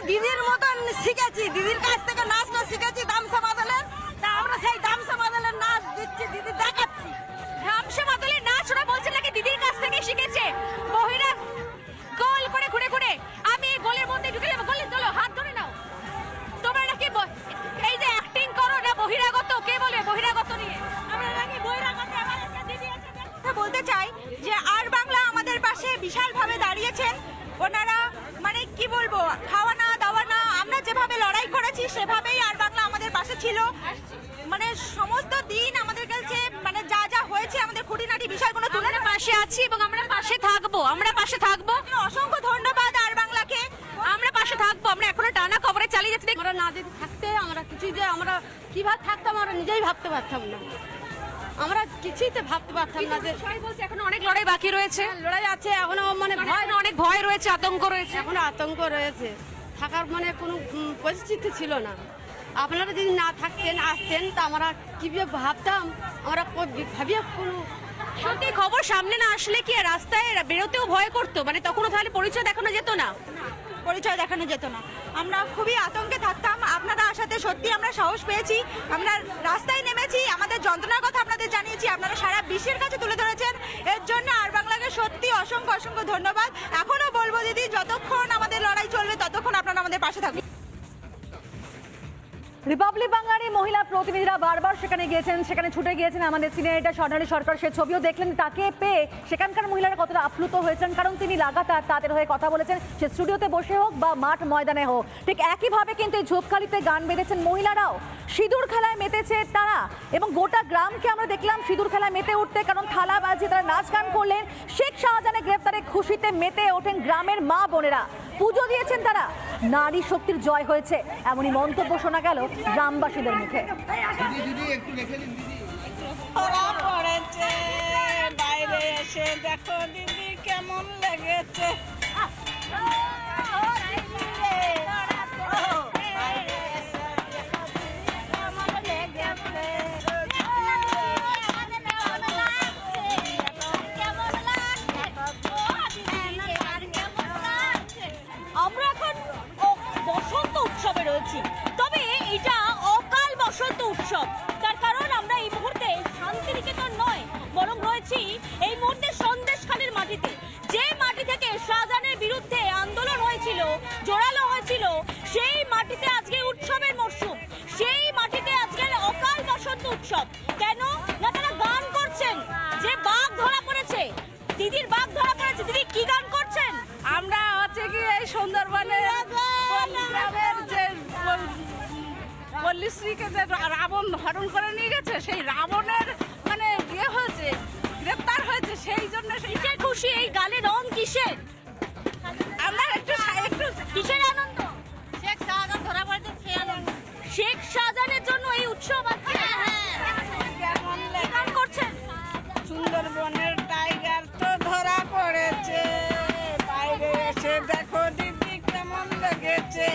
দিদির মতন শিখেছি, দিদির কাছ থেকে নাচটা শিখেছি দামসা মাদলের। তা আমরা সেই দামসা মাদলের নাচ দিচ্ছি, দিদি দেখাচ্ছি। দামসা মাদলের নাচ ওরা বলছে নাকি দিদির কাছ থেকে শিখেছে। মহিলা গোল করে ঘুরে ঘুরে আমি এই গোলের মধ্যে ঢুকে যাবো, গোলে চলো হাত ধরে নাও। তোমরা নাকি এই যে অ্যাক্টিং করো না বহিরাগত, কে বলে বহিরাগত নিয়ে? আমরা নাকি বহিরাগত। আমার একটা দিদি আছে, বলতে চাই যে আর বাংলা আমাদের পাশে বিশালভাবে দাঁড়িয়েছেন। ওনারা মানে কি বলবো, খাওয়া না দাওয়া না, আমরা যেভাবে লড়াই করেছি সেভাবেই আর বাংলা আমাদের পাশে ছিল। মানে সমস্ত দিন আমাদের কাছে মানে যা যা হয়েছে আমাদের খুঁটিনাটি বিষয়গুলো তুলে পাশে আছি এবং আমরা পাশে থাকবো, আমরা পাশে থাকবো। অসংখ্য ধন্যবাদ আর বাংলাকে, আমরা পাশে থাকবো। আমরা এখনো টানা খবরে চালিয়ে যাচ্ছি। আমরা না যদি থাকতে আমরা কিছু যে আমরা কিভাবে থাকতাম আমরা নিজেই ভাবতে পারতাম না, আমরা কিছুইতে ভাবতে পারতাম না। যে এখন অনেক লড়াই বাকি রয়েছে, লড়াই আছে এখনো, মানে অনেক ভয় রয়েছে, আতঙ্ক রয়েছে, এখনো আতঙ্ক রয়েছে। থাকার মানে কোনো পরিস্থিতি ছিল না। আপনারা যদি না থাকতেন আসতেন তা আমরা কিভাবে ভাবতাম, আমরা ভাবিয়া কোনো সত্যি খবর সামনে না আসলে কি রাস্তায় বেরোতেও ভয় করতো? মানে তখনও তাহলে পরিচয় দেখানো যেত না, পরিচয় দেখানো যেত না, আমরা খুবই আতঙ্কে থাকতাম। আপনারা আসাতে সত্যি আমরা সাহস পেয়েছি, আমরা রাস্তায় নেমেছি, আমাদের যন্ত্রণার কথা আপনাদের জানিয়েছি, আপনারা সারা বিশ্বের কাছে তুলে ধরেছেন। এর জন্য আর বাংলাকে সত্যি অসংখ্য অসংখ্য ধন্যবাদ। এখনো বলবো দিদি, যতক্ষণ আমাদের লড়াই চলবে ততক্ষণ আপনারা আমাদের পাশে থাকবেন। রিপাবলিক বাংলার মহিলা প্রতিনিধিরা বারবার সেখানে গিয়েছেন, সেখানে ছুটে গিয়েছেন আমাদের সিনিয়র এডিটর স্বর্ণালী সরকার। সে ছবিও দেখলেন, তাকে পেয়ে সেখানকার মহিলারা কতটা আপ্লুত হয়েছেন, কারণ তিনি লাগাতার তাদের হয়ে কথা বলেছেন, সে স্টুডিওতে বসে হোক বা মাঠ ময়দানে হোক। ঠিক একইভাবে কিন্তু এই ঝোপখালিতে গান বেঁধেছেন মহিলারাও, সিঁদুর খেলায় মেতেছে তারা, এবং গোটা গ্রামকে আমরা দেখলাম সিঁদুর খেলায় মেতে উঠতে, কারণ থালা বাজিয়ে তারা নাচ গান করলেন। শেখ শাহজাহানের গ্রেফতারে খুশিতে মেতে ওঠেন গ্রামের মা বোনেরা, পুজো দিয়েছেন তারা। নারী শক্তির জয় হয়েছে, এমনই মন্তব্য শোনা গেল গ্রামবাসীদের মুখে। বাইরে এসে দেখো দিদি কেমন লেগেছে। আমরা এখন বসন্ত উৎসবে রয়েছি, তবে এটা অকাল বসন্ত উৎসব। তার কারণ আমরা এই মুহূর্তে শান্তিনিকেতন নয়, বরং রয়েছি এই মুহূর্তে সন্দেশখালীর মাটিতে, যে মাটি থেকে শাহজাহানের বিরুদ্ধে আন্দোলন হয়েছিল, জোরালো হয়েছিল, সেই মাটিতে আজকে উৎসবের মরশুম, সেই মাটিতে আজকের অকাল বসন্ত উৎসব। কেন না, তারা গান করছেন যে বাঘ ধরা পড়েছে, দিদির বাঘ ধরা পড়েছে। দিদি কি গান করছেন? আমরা হচ্ছে কি এই সুন্দরবনের যে পল্লীশ্রীকে যে রাবণ হরণ করে নিয়ে গেছে, সেই রাবণের মানে ইয়ে হয়েছে, গ্রেপ্তার হয়েছে, সেই জন্য কিসে খুশি? এই গালে রং কিসের? আমরা একটু একটু কিসের আনন্দ? শেখ শাহজাহান ধরা পড়েছে, সেই আনন্দ। শেখ শাহজাহানের জন্য এই উৎসব আজকে। কেমন গান করছেন? সুন্দরবনের টাইগার তো ধরা পড়েছে, বাইরে এসে দেখো দিদি কেমন লেগেছে।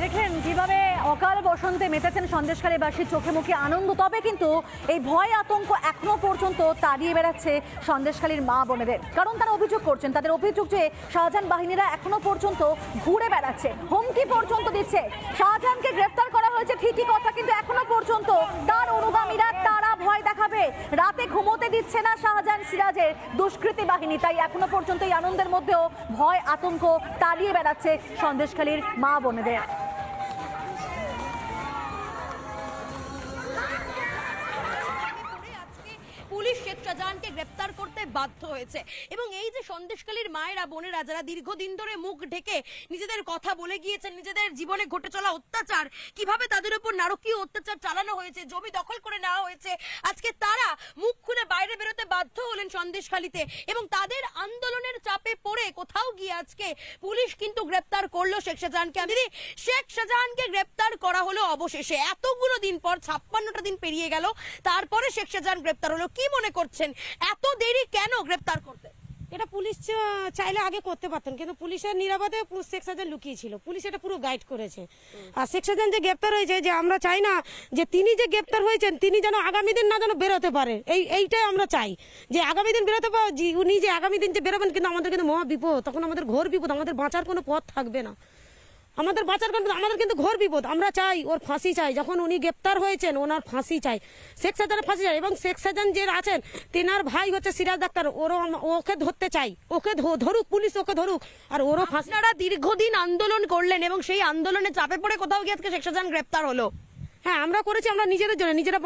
দেখলেন কিভাবে অকাল বসন্তে মেতেছেন সন্দেশখালীবাসীর চোখে মুখে আনন্দ। তবে কিন্তু এই ভয় আতঙ্ক এখনো পর্যন্ত তাড়িয়ে বেড়াচ্ছে সন্দেশখালীর মা বোনেদের, কারণ তারা অভিযোগ করছেন, তাদের অভিযোগ যে শাহজাহান বাহিনীরা এখনো পর্যন্ত ঘুরে বেড়াচ্ছে, হুমকি পর্যন্ত দিচ্ছে। শাহজাহানকে গ্রেফতার করা হয়েছে ঠিকই কথা, কিন্তু এখনো পর্যন্ত তার অনুগামীরা তারা ভয় দেখাবে, রাতে ঘুমোতে দিচ্ছে না শাহজাহান সিরাজের দুষ্কৃতী বাহিনী। তাই এখনো পর্যন্ত এই আনন্দের মধ্যেও ভয় আতঙ্ক তাড়িয়ে বেড়াচ্ছে সন্দেশখালীর মা বোনেদের। পুলিশ শেখ শাহজাহানকে গ্রেপ্তার করতে বাধ্য হয়েছে, এবং এই যে সন্দেশখালীর মায়েরা বোনেরা যারা দীর্ঘদিন ধরে মুখ ঢেকে নিজেদের কথা বলে গিয়েছেন, নিজেদের জীবনে ঘটে চলা অত্যাচার, কিভাবে তাদের উপর নারকীয় অত্যাচার চালানো হয়েছে, জমি দখল করে নেওয়া হয়েছে, আজকে তারা মুখ খুলে বাইরে বেরোতে বাধ্য হলেন সন্দেশখালীতে, এবং তাদের আন্দোলনের চাপে পড়ে কোথাও গিয়ে আজকে পুলিশ কিন্তু গ্রেপ্তার করলো শেখ শাহজাহানকে। দিদি, শেখ শাহজাহানকে গ্রেপ্তার করা হলো অবশেষে, এতগুলো দিন পর, 56টা দিন পেরিয়ে গেল, তারপরে শেখ শাহজাহান গ্রেপ্তার হলো। কি মনে করছেন এত দেরি কেন গ্রেপ্তার করতে? এটা পুলিশ চাইলে আগে করতে পারতেন, কিন্তু পুলিশের নিরাপদে শেখ শাহজাহান লুকিয়েছিল, পুলিশ এটা পুরো গাইড করেছে। আর শেখ শাহজাহান যে গ্রেপ্তার হয়েছে, যে আমরা চাই না যে তিনি যে গ্রেপ্তার হয়েছেন তিনি যেন আগামী দিন না যেন বেরোতে পারে, এইটাই আমরা চাই যে আগামী দিন বেরোতে পারে, উনি যে আগামী দিন যে বেরোবেন কিন্তু আমাদের কিন্তু মহা বিপদ, তখন আমাদের ঘোর বিপদ, আমাদের বাঁচার কোনো পথ থাকবে না, আমাদের কিন্তু ঘোর বিপদ। আমরা চাই ওর ফাঁসি চাই, যখন উনি গ্রেপ্তার হয়েছেন ওনার ফাঁসি চাই, শেখ শাহজাহানের ফাঁসি চাই। এবং শেখ শাহজাহান যে আছেন তেনার ভাই হচ্ছে সিরাজ ডাক্তার, ওকে ধরতে চাই, ওকে ধরুক পুলিশ, ওকে ধরুক, আর ওরও ফাঁসি। আপনারা দীর্ঘদিন আন্দোলন করলেন এবং সেই আন্দোলনে চাপে পড়ে কোথাও গিয়ে আজকে শেখ শাহজাহান গ্রেপ্তার হলো। হ্যাঁ, আমরা করেছি, আমরা নিজেদের জন্য, নিজেরা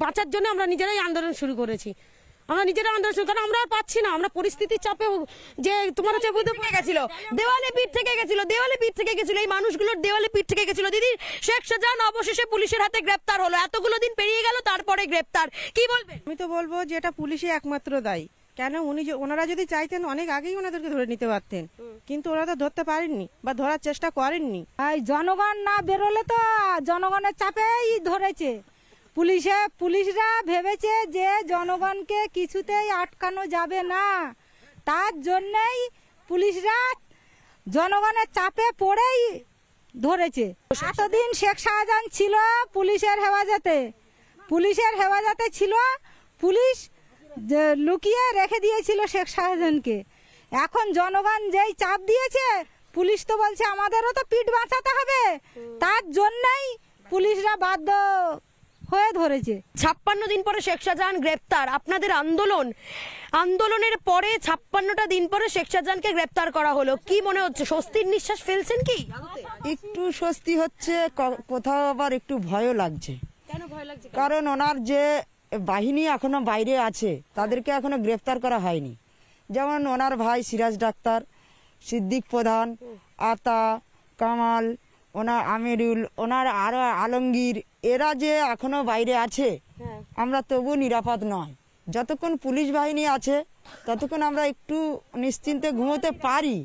বাঁচার জন্য আমরা নিজেরাই আন্দোলন শুরু করেছি, আমরা নিজেরা আন্দোলন শুরু, কারণ আমরা আর পাচ্ছি না, আমরা পরিস্থিতির চাপে যে তোমার হচ্ছে গেছিল দেওয়ালে পিঠ থেকে গেছিল, দেওয়ালে পিঠ থেকে গেছিল, এই মানুষগুলোর দেওয়ালে পিঠ থেকে গেছিল। দিদি, শেখ শাহজাহান অবশেষে পুলিশের হাতে গ্রেপ্তার হলো, এতগুলো দিন পেরিয়ে গেল তারপরে গ্রেপ্তার, কি বলবেন? আমি তো বলবো যে এটা পুলিশই একমাত্র দায়ী। কেন ওনারা যদি চাইতেন অনেক আগেই ওনাদেরকে ধরে নিতে পারতেন, কিন্তু ওরা তো ধরতে পারেননি বা ধরার চেষ্টা করেননি। জনগণ না বেরোলে তো জনগণের চাপেই ধরেছে পুলিশরা ভেবেছে যে জনগণকে কিছুতেই আটকানো যাবে না, তার জন্যই পুলিশরা জনগণের চাপে পড়েই ধরেছে। এতদিন শেখ শাহজাহান ছিল পুলিশের হেফাজতে ছিল, পুলিশ লুকিয়ে রেখে দিয়েছিল শেখ শাহজাহানকে। এখন জনগণ যেই চাপ দিয়েছে, পুলিশ তো বলছে আমাদেরও তো পিঠ বাঁচাতে হবে, তার জন্যই পুলিশরা বাধ্য হয়ে ধরেছে। 56 দিন পরে শেখ শাহজাহান গ্রেপ্তার, আপনাদের আন্দোলনের পরে 56টা দিন পরে শেখ শাহজাহানকে গ্রেপ্তার করা হলো, কি মনে হচ্ছে? স্বস্তির নিঃশ্বাস ফেলছেন কি? একটু স্বস্তি হচ্ছে, কোথাও আবার একটু ভয়ও লাগছে। কেন ভয় লাগছে? কারণ ওনার যে বাহিনী এখনো বাইরে আছে তাদেরকে এখনো গ্রেফতার করা হয়নি, যেমন ওনার ভাই সিরাজ ডাক্তার, সিদ্দিক প্রধান, আতা, কামাল, ওনার আমিরুল, ওনার আরো আলমগীর, এরা যে এখনো বাইরে আছে, আমরা তবু নিরাপদ নয়। যতক্ষণ পুলিশ বাহিনী আছে ততক্ষণ আমরা একটু নিশ্চিন্তে ঘুমোতে পারি,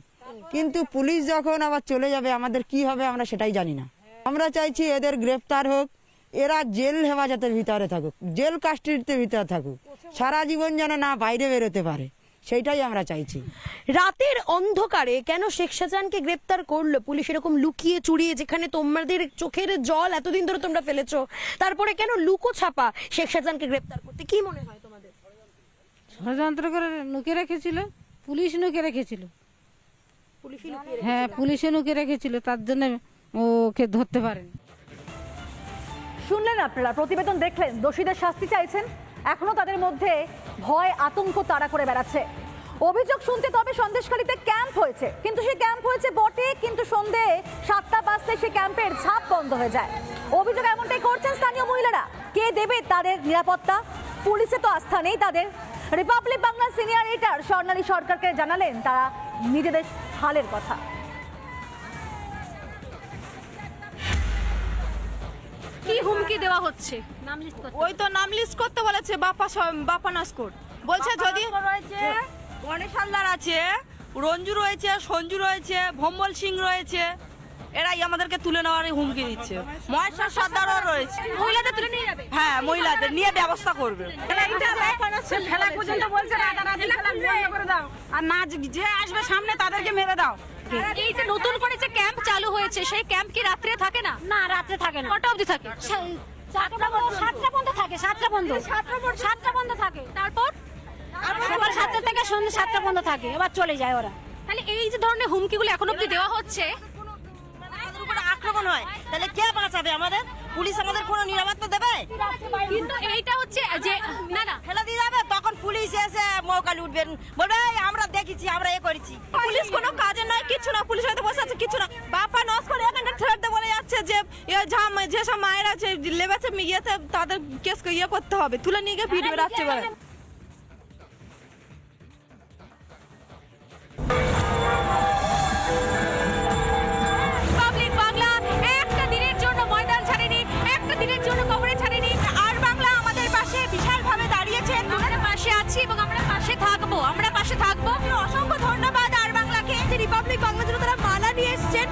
কিন্তু পুলিশ যখন আবার চলে যাবে আমাদের কি হবে আমরা সেটাই জানি না। আমরা চাইছি এদের গ্রেফতার হোক, এরা জেল হেফাজতের ভিতরে থাকুক, জেল কাস্টডিতে ভিতরে থাকুক, সারা জীবন যেন না বাইরে বেরোতে পারে, সেইটাই আমরা চাইছি। রাতের অন্ধকারে কেন শেখ শাহজাহানকে গ্রেপ্তার করলো পুলিশ এরকম লুকিয়ে চুরিয়ে, যেখানে তোমাদের চোখের জল এতদিন ধরে তোমরা ফেলেছো, তারপরে কেন লুকো ছাপা শেখ শাহজাহানকে গ্রেপ্তার করতে, কি মনে হয় তোমাদের? ষড়যন্ত্র করে নুকে রেখেছিল, পুলিশ নুকে রেখেছিল। হ্যাঁ, পুলিশে নুকে রেখেছিল, তার জন্য ওকে ধরতে পারেন। শুনলেন আপনারা, প্রতিবেদন দেখলেন, দোষীদের শাস্তি চাইছেন, এখনো তাদের মধ্যে ভয় আতঙ্ক তাড়া করে বেড়াচ্ছে। অভিযোগ শুনতে তবে সন্দেশখালীতে ক্যাম্প হয়েছে, কিন্তু সেই ক্যাম্প হয়েছে বটে, কিন্তু সন্ধে 7টা বাজতে সেই ক্যাম্পের ঝাঁপ বন্ধ হয়ে যায়। অভিযোগ এমনটাই করছেন স্থানীয় মহিলারা। কে দেবে তাদের নিরাপত্তা? পুলিশে তো আস্থা নেই তাদের। রিপাবলিক বাংলা সিনিয়র এডিটর স্বর্ণালী সরকারকে জানালেন তারা নিজেদের হালের কথা। কি হুমকি দেওয়া হচ্ছে? ওই তো নাম লিস্ট করতে বলেছে, বাপা নস্কর বলছে, যদি গণেশ হালদার আছে, রঞ্জু রয়েছে, সঞ্জু রয়েছে, ভম্বল সিং রয়েছে, এরাই আমাদেরকে তুলে নেওয়ার হুমকি দিচ্ছে। মহেশ্বর সর্দারও রয়েছে, মহিলাদের তুলে নিয়ে যাবে। হ্যাঁ, মহিলাদের নিয়ে ব্যবস্থা করবে। ফেলা পর্যন্ত বলছে আর না, যে আসবে সামনে তাদেরকে মেরে দাও। এই যে নতুন করে যে ক্যাম্প চালু হয়েছে, সেই ক্যাম্প কি রাত্রে থাকে না? না, রাত্রে থাকে না। কটা অবধি থাকে? 7টা পর্যন্ত থাকে। 7টা বন্ধ থাকে। তারপর সকাল 7টা থেকে সন্ধ্যা 7টা পর্যন্ত থাকে, এবার চলে যায় ওরা। তাহলে এই যে ধরনের হুমকিগুলো এখন অবধি দেওয়া হচ্ছে, আমাদের উপরে আক্রমণ হয়, তাহলে কে বাঁচাবে আমাদের? পুলিশ আমাদের কোনো নিরাপত্তা দেবে? কিন্তু এইটা হচ্ছে যে না ফেলে দিয়ে যাবে, তখন পুলিশ এসে মৌকালি উঠবেন, বলবে আমরা দেখেছি, আমরা এ করেছি। পুলিশ কোনো কাজে নয়, কিছু না, পুলিশ হয়তো বসে আছে, কিছু না। বাপা নস্কর এখানটা ঠেলতে বলে যাচ্ছে যে যেসব মায়ের আছে লেবেছে ইয়েতে, তাদের কেস ইয়ে করতে হবে, তুলে নিয়ে গিয়ে ভিডিও রাখতে পারে। রিপাবলিক বাংলা একটা দিনের জন্য ময়দান ছাড়েনি, একটা দিনের জন্য কবরে ছাড়েনি। আর বাংলা আমাদের পাশে বিশালভাবে দাঁড়িয়েছেন, আমরা পাশে আছি এবং আমরা পাশে থাকবো, অসংখ্য ধন্যবাদ আর বাংলাকে। রিপাবলিক বাংলার জন্য তারা মালা নিয়ে এসছেন।